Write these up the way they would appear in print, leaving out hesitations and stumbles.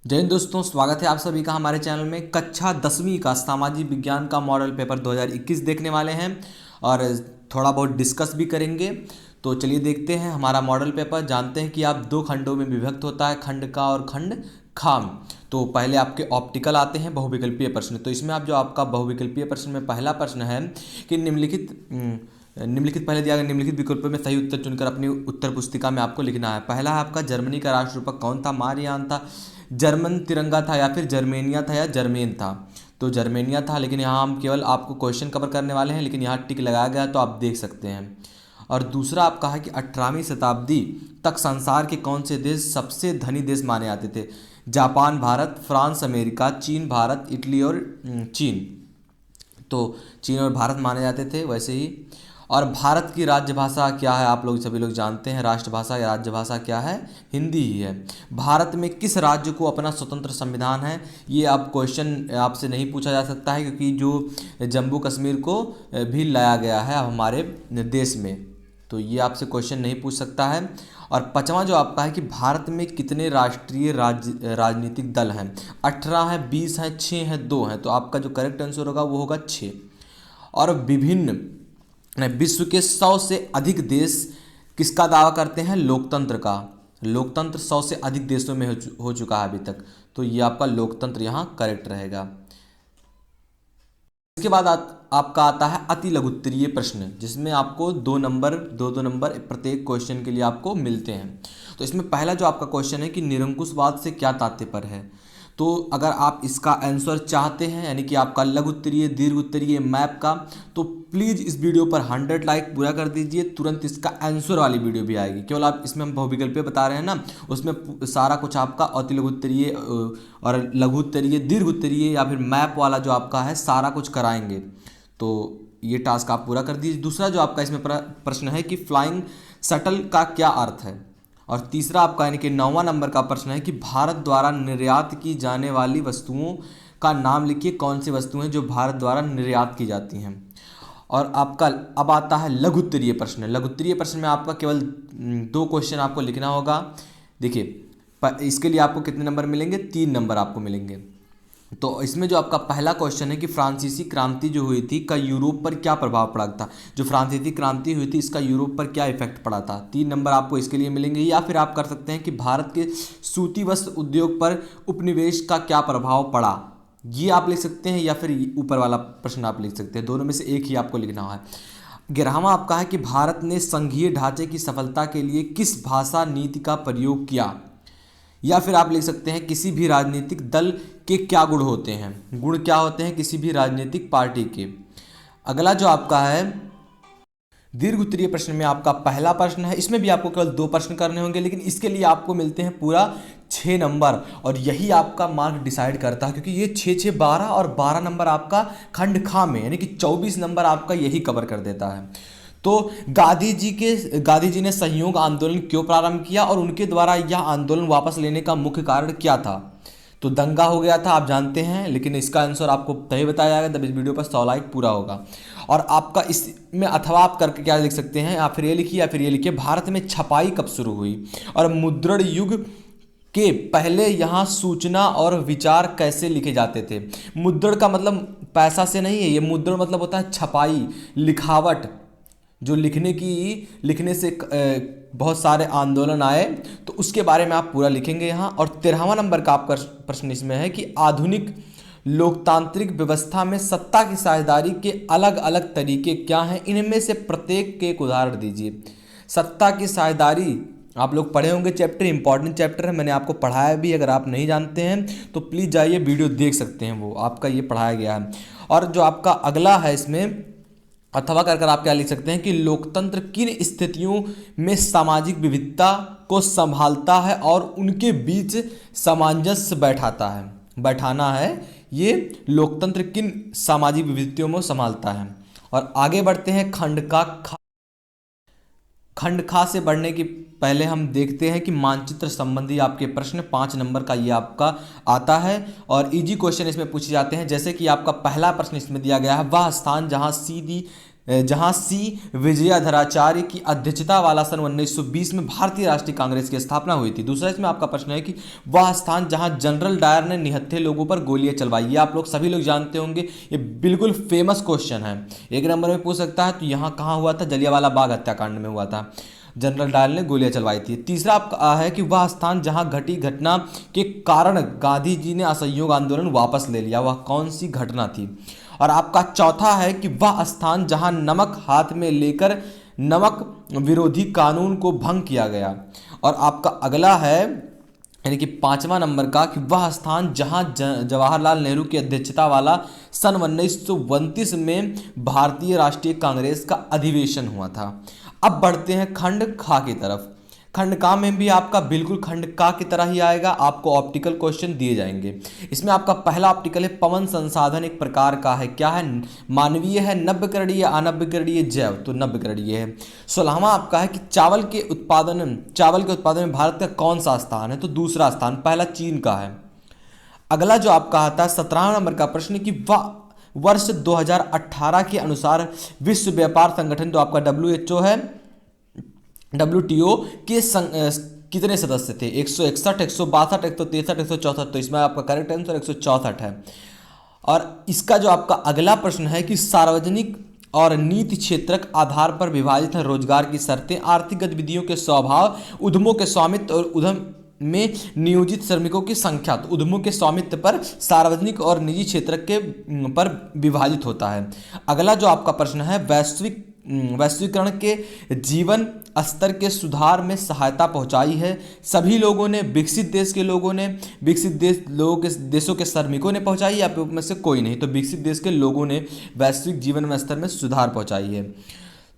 जय हिंद दोस्तों, स्वागत है आप सभी का हमारे चैनल में। कक्षा 10वीं का सामाजिक विज्ञान का मॉडल पेपर 2021 देखने वाले हैं और थोड़ा बहुत डिस्कस भी करेंगे। तो चलिए देखते हैं हमारा मॉडल पेपर। जानते हैं कि आप दो खंडों में विभक्त होता है, खंड का और खंड खाम। तो पहले आपके ऑप्टिकल आते हैं बहुविकल्पीय प्रश्न। तो इसमें आप जो आपका बहुविकल्पीय प्रश्न में पहला प्रश्न है कि निम्नलिखित पहले दिया गया निम्नलिखित विकल्पों में सही उत्तर चुनकर अपनी उत्तर पुस्तिका में आपको लिखना है। पहला है आपका जर्मनी का राष्ट्र रूपक कौन था? मारियान था, जर्मन तिरंगा था, या फिर जर्मेनिया था, या जर्मेन था? तो जर्मेनिया था, लेकिन यहाँ हम केवल आपको क्वेश्चन कवर करने वाले हैं, लेकिन यहाँ टिक लगाया गया तो आप देख सकते हैं। और दूसरा आपका है कि 18वीं शताब्दी तक संसार के कौन से देश सबसे धनी देश माने जाते थे? जापान, भारत, फ्रांस, अमेरिका, चीन, भारत, इटली और चीन। तो चीन और भारत माने जाते थे वैसे ही। और भारत की राजभाषा क्या है? आप लोग सभी लोग जानते हैं, राष्ट्रभाषा या राज्यभाषा क्या है? हिंदी ही है। भारत में किस राज्य को अपना स्वतंत्र संविधान है? ये आप क्वेश्चन आपसे नहीं पूछा जा सकता है, क्योंकि जो जम्मू कश्मीर को भी लाया गया है अब हमारे देश में, तो ये आपसे क्वेश्चन नहीं पूछ सकता है। और पांचवा जो आपका है कि भारत में कितने राष्ट्रीय राजनीतिक दल हैं? 18 हैं, 20 हैं, 6 हैं, 2 हैं। तो आपका जो करेक्ट आंसर होगा वो होगा 6। और विश्व के 100 से अधिक देश किसका दावा करते हैं? लोकतंत्र का। लोकतंत्र 100 से अधिक देशों में हो चुका है अभी तक, तो ये आपका लोकतंत्र यहाँ करेक्ट रहेगा। इसके बाद आपका आता है अति लघुत्तरीय प्रश्न, जिसमें आपको दो दो नंबर प्रत्येक क्वेश्चन के लिए आपको मिलते हैं। तो इसमें पहला जो आपका क्वेश्चन है कि निरंकुशवाद से क्या तात्पर्य है? तो अगर आप इसका आंसर चाहते हैं, यानी कि आपका लघु उत्तरीय दीर्घ उत्तरीय मैप का, तो प्लीज़ इस वीडियो पर 100 लाइक पूरा कर दीजिए। तुरंत इसका आंसर वाली वीडियो भी आएगी। केवल आप इसमें हम बहुविकल्पीय बता रहे हैं ना, उसमें सारा कुछ आपका अति लघु उत्तरीय और लघु उत्तरीय, दीर्घ उत्तरीय या फिर मैप वाला जो आपका है सारा कुछ कराएंगे। तो ये टास्क आप पूरा कर दीजिए। दूसरा जो आपका इसमें प्रश्न है कि फ्लाइंग शटल का क्या अर्थ है? और तीसरा आपका यानी कि 9वां नंबर का प्रश्न है कि भारत द्वारा निर्यात की जाने वाली वस्तुओं का नाम लिखिए। कौन सी वस्तुएं जो भारत द्वारा निर्यात की जाती हैं? और आपका अब आता है लघु उत्तरीय प्रश्न। लघु उत्तरीय प्रश्न में आपका केवल 2 क्वेश्चन आपको लिखना होगा। देखिए इसके लिए आपको कितने नंबर मिलेंगे? 3 नंबर आपको मिलेंगे। तो इसमें जो आपका पहला क्वेश्चन है कि फ्रांसीसी क्रांति जो हुई थी का यूरोप पर क्या प्रभाव पड़ा था? जो फ्रांसीसी क्रांति हुई थी इसका यूरोप पर क्या इफेक्ट पड़ा था? 3 नंबर आपको इसके लिए मिलेंगे। या फिर आप कर सकते हैं कि भारत के सूती वस्त्र उद्योग पर उपनिवेश का क्या प्रभाव पड़ा? ये आप लिख सकते हैं, या फिर ऊपर वाला प्रश्न आप लिख सकते हैं। दोनों में से एक ही आपको लिखना है। 11वां आपका है कि भारत ने संघीय ढांचे की सफलता के लिए किस भाषा नीति का प्रयोग किया? या फिर आप लिख सकते हैं किसी भी राजनीतिक दल के क्या गुण होते हैं? गुण क्या होते हैं किसी भी राजनीतिक पार्टी के? अगला जो आपका है दीर्घ उत्तरीय प्रश्न में आपका पहला प्रश्न है। इसमें भी आपको केवल 2 प्रश्न करने होंगे, लेकिन इसके लिए आपको मिलते हैं पूरा 6 नंबर, और यही आपका मार्क डिसाइड करता है, क्योंकि ये 6 6 12 और 12 नंबर आपका खंड खा में, यानी कि 24 नंबर आपका यही कवर कर देता है। तो गांधी जी ने सहयोग आंदोलन क्यों प्रारंभ किया और उनके द्वारा यह आंदोलन वापस लेने का मुख्य कारण क्या था? तो दंगा हो गया था, आप जानते हैं, लेकिन इसका आंसर आपको तभी बताया जाएगा जब इस वीडियो पर 100 लाइक पूरा होगा। और आपका इसमें अथवा आप करके क्या लिख सकते हैं, या फिर ये लिखिए या फिर ये लिखिए, भारत में छपाई कब शुरू हुई और मुद्रण युग के पहले यहाँ सूचना और विचार कैसे लिखे जाते थे? मुद्रण का मतलब पैसा से नहीं है, ये मुद्रण मतलब होता है छपाई, लिखावट, जो लिखने से बहुत सारे आंदोलन आए, तो उसके बारे में आप पूरा लिखेंगे यहाँ। और 13वां नंबर का आपका प्रश्न इसमें है कि आधुनिक लोकतांत्रिक व्यवस्था में सत्ता की साझेदारी के अलग अलग तरीके क्या हैं? इनमें से प्रत्येक के एक उदाहरण दीजिए। सत्ता की साझेदारी आप लोग पढ़े होंगे, चैप्टर इंपॉर्टेंट चैप्टर है, मैंने आपको पढ़ाया भी। अगर आप नहीं जानते हैं तो प्लीज़ जाइए वीडियो देख सकते हैं, वो आपका ये पढ़ाया गया है। और जो आपका अगला है इसमें अथवा कर आप क्या लिख सकते हैं कि लोकतंत्र किन स्थितियों में सामाजिक विविधता को संभालता है और उनके बीच सामंजस्य बैठाना है। ये लोकतंत्र किन सामाजिक विविधताओं में संभालता है। और आगे बढ़ते हैं खंड खा से बढ़ने की पहले हम देखते हैं कि मानचित्र संबंधी आपके प्रश्न 5 नंबर का ये आपका आता है, और इजी क्वेश्चन इसमें पूछे जाते हैं। जैसे कि आपका पहला प्रश्न इसमें दिया गया है, वह स्थान जहां सीधी जहां सी विजयाधराचार्य की अध्यक्षता वाला सन 1920 में भारतीय राष्ट्रीय कांग्रेस की स्थापना हुई थी। दूसरा इसमें आपका प्रश्न है कि वह स्थान जहां जनरल डायर ने निहत्थे लोगों पर गोलियां चलवाई। ये आप लोग सभी लोग जानते होंगे, ये बिल्कुल फेमस क्वेश्चन है, एक नंबर में पूछ सकता है। तो यहाँ कहाँ हुआ था? जलियांवाला बाग हत्याकांड में हुआ था, जनरल डायर ने गोलियां चलवाई थी। तीसरा आपका है कि वह स्थान जहां घटी घटना के कारण गांधी जी ने असहयोग आंदोलन वापस ले लिया, वह कौन सी घटना थी? और आपका चौथा है कि वह स्थान जहां नमक हाथ में लेकर नमक विरोधी कानून को भंग किया गया। और आपका अगला है यानी कि 5वां नंबर का कि वह स्थान जहां जवाहरलाल नेहरू की अध्यक्षता वाला सन 1929 में भारतीय राष्ट्रीय कांग्रेस का अधिवेशन हुआ था। अब बढ़ते हैं खंड खा की तरफ। खंड का में भी आपका बिल्कुल खंड का की तरह ही आएगा, आपको ऑप्टिकल क्वेश्चन दिए जाएंगे। इसमें आपका पहला ऑप्टिकल है पवन संसाधन एक प्रकार का है, क्या है? मानवीय है, नव्यकरणीय, अनव्यकरणीय, जैव, तो नव्यकरणीय है। 16वां आपका है कि चावल के उत्पादन में भारत का कौन सा स्थान है? तो दूसरा स्थान, पहला चीन का है। अगला जो आपका आता है 17 नंबर का प्रश्न कि वर्ष 2018 के अनुसार विश्व व्यापार संगठन जो आपका WHO है, WTO के कितने सदस्य थे? 161, 162, 163, 164। तो इसमें आपका करेक्ट आंसर 164 है। और इसका जो आपका अगला प्रश्न है कि सार्वजनिक और नीति क्षेत्रक आधार पर विभाजित है रोजगार की शर्तें, आर्थिक गतिविधियों के स्वभाव, उद्यमों के स्वामित्व और उद्यम में नियोजित श्रमिकों की संख्या। तो उद्यमों के स्वामित्व पर सार्वजनिक और निजी क्षेत्र के पर विभाजित होता है। अगला जो आपका प्रश्न है वैश्वीकरण के जीवन स्तर के सुधार में सहायता पहुंचाई है। सभी लोगों ने, विकसित देशों के श्रमिकों ने पहुंचाई या में से कोई नहीं? तो विकसित देश के लोगों ने वैश्विक जीवन स्तर में सुधार पहुंचाई है।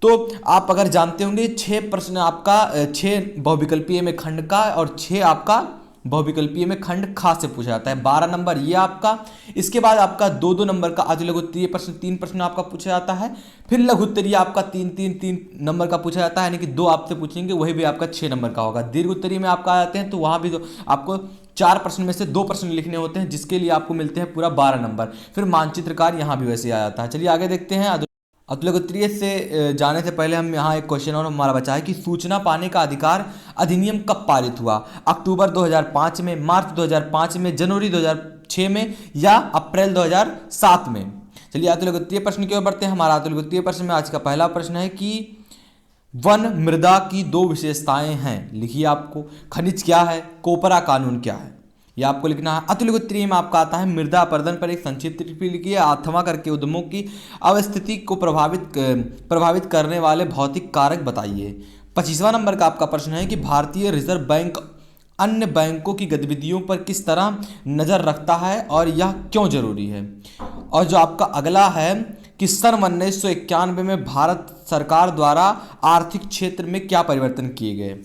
तो आप अगर जानते होंगे 6 प्रश्न आपका 6 बहुविकल्पीय में खंड का और 6 आपका बहुविकल्पीय में खंड खा से पूछा जाता है। 12 नंबर ये आपका। इसके बाद आपका 2-2 नंबर का अति लघु उत्तरीय प्रश्न 3 प्रश्न आपका पूछा जाता है। फिर लघु उत्तरीय आपका 3 नंबर का पूछा जाता है, यानी कि 2 आपसे पूछेंगे, वही भी आपका 6 नंबर का होगा। दीर्घ उत्तरीय में आपका आ जाते हैं तो वहां भी आपको 4 प्रश्न में से 2 प्रश्न लिखने होते हैं, जिसके लिए आपको मिलते हैं पूरा 12 नंबर। फिर मानचित्रकार यहाँ भी वैसे आ जाता है। चलिए आगे देखते हैं। अतुलगोत्रीय से जाने से पहले हम यहाँ एक क्वेश्चन और हमारा बचा है कि सूचना पाने का अधिकार अधिनियम कब पारित हुआ? अक्टूबर 2005 में, मार्च 2005 में, जनवरी 2006 में या अप्रैल 2007 में? चलिए अतुलगोत्रीय प्रश्न की ओर बढ़ते हैं। हमारा अतुलगोत्रीय प्रश्न में आज का पहला प्रश्न है कि वन मृदा की 2 विशेषताएं हैं, लिखिए आपको। खनिज क्या है? कोपरा कानून क्या है? ये आपको लिखना है। अतुलगोत्रीय में आपका आता है मृदा अपरदन पर एक संक्षिप्त टिप्पणी लिखिए। अथवा करके उद्यमों की अवस्थिति को प्रभावित करने वाले भौतिक कारक बताइए। 25वां नंबर का आपका प्रश्न है कि भारतीय रिजर्व बैंक अन्य बैंकों की गतिविधियों पर किस तरह नजर रखता है और यह क्यों जरूरी है? और जो आपका अगला है कि सन 1991 में भारत सरकार द्वारा आर्थिक क्षेत्र में क्या परिवर्तन किए गए?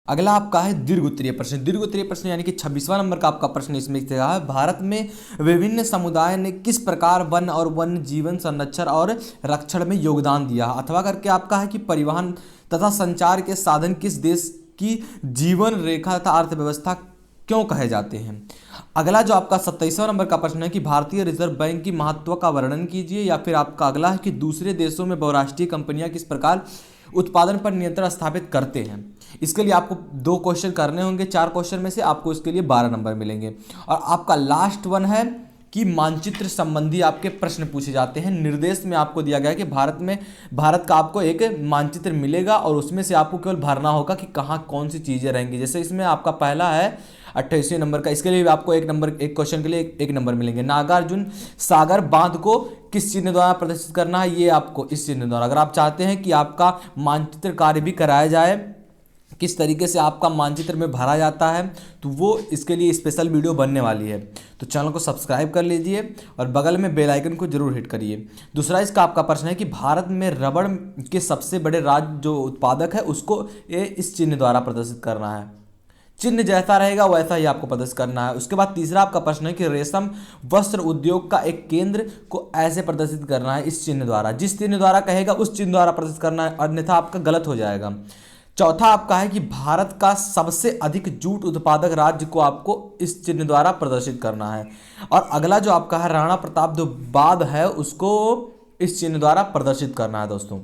अगला आपका है दीर्घ उत्तरीय प्रश्न। दीर्घ उत्तरीय प्रश्न यानी कि 26वां नंबर का आपका प्रश्न इसमें है भारत में विभिन्न समुदाय ने किस प्रकार वन और वन्य जीवन संरक्षण और रक्षण में योगदान दिया? अथवा करके आपका है कि परिवहन तथा संचार के साधन किस देश की जीवन रेखा तथा अर्थव्यवस्था क्यों कहे जाते हैं? अगला जो आपका 27वां नंबर का प्रश्न है कि भारतीय रिजर्व बैंक की महत्व का वर्णन कीजिए। या फिर आपका अगला है कि दूसरे देशों में बहुराष्ट्रीय कंपनियां किस प्रकार उत्पादन पर नियंत्रण स्थापित करते हैं? इसके लिए आपको 2 क्वेश्चन करने होंगे, 4 क्वेश्चन में से आपको इसके लिए 12 नंबर मिलेंगे। और आपका लास्ट वन है कि मानचित्र संबंधी आपके प्रश्न पूछे जाते हैं। निर्देश में आपको दिया गया है कि भारत का आपको एक मानचित्र मिलेगा और उसमें से आपको केवल भरना होगा कि कहाँ कौन सी चीज़ें रहेंगी। जैसे इसमें आपका पहला है 28वें नंबर का, इसके लिए आपको एक क्वेश्चन के लिए 1 नंबर मिलेंगे। नागार्जुन सागर बांध को किस चिन्ह द्वारा प्रदर्शित करना है? ये आपको इस चिन्ह द्वारा। अगर आप चाहते हैं कि आपका मानचित्र कार्य भी कराया जाए, किस तरीके से आपका मानचित्र में भरा जाता है, तो वो इसके लिए स्पेशल वीडियो बनने वाली है। तो चैनल को सब्सक्राइब कर लीजिए और बगल में बेल आइकन को जरूर हिट करिए। दूसरा इसका आपका प्रश्न है कि भारत में रबड़ के सबसे बड़े राज्य जो उत्पादक है उसको इस चिन्ह द्वारा प्रदर्शित करना है। चिन्ह जैसा रहेगा वैसा ही आपको प्रदर्शित करना है। उसके बाद तीसरा आपका प्रश्न है कि रेशम वस्त्र उद्योग का एक केंद्र को ऐसे प्रदर्शित करना है इस चिन्ह द्वारा। जिस चिन्ह द्वारा कहेगा उस चिन्ह द्वारा प्रदर्शित करना है, अन्यथा आपका गलत हो जाएगा। चौथा आपका है कि भारत का सबसे अधिक जूट उत्पादक राज्य को आपको इस चिन्ह द्वारा प्रदर्शित करना है। और अगला जो आपका है राणा प्रताप जो बांध है उसको इस चिन्ह द्वारा प्रदर्शित करना है दोस्तों।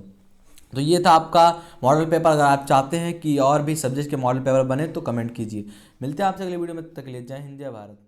तो ये था आपका मॉडल पेपर। अगर आप चाहते हैं कि और भी सब्जेक्ट के मॉडल पेपर बने तो कमेंट कीजिए। मिलते हैं आपसे अगले वीडियो में, तब तक के लिए जय हिंद जय भारत।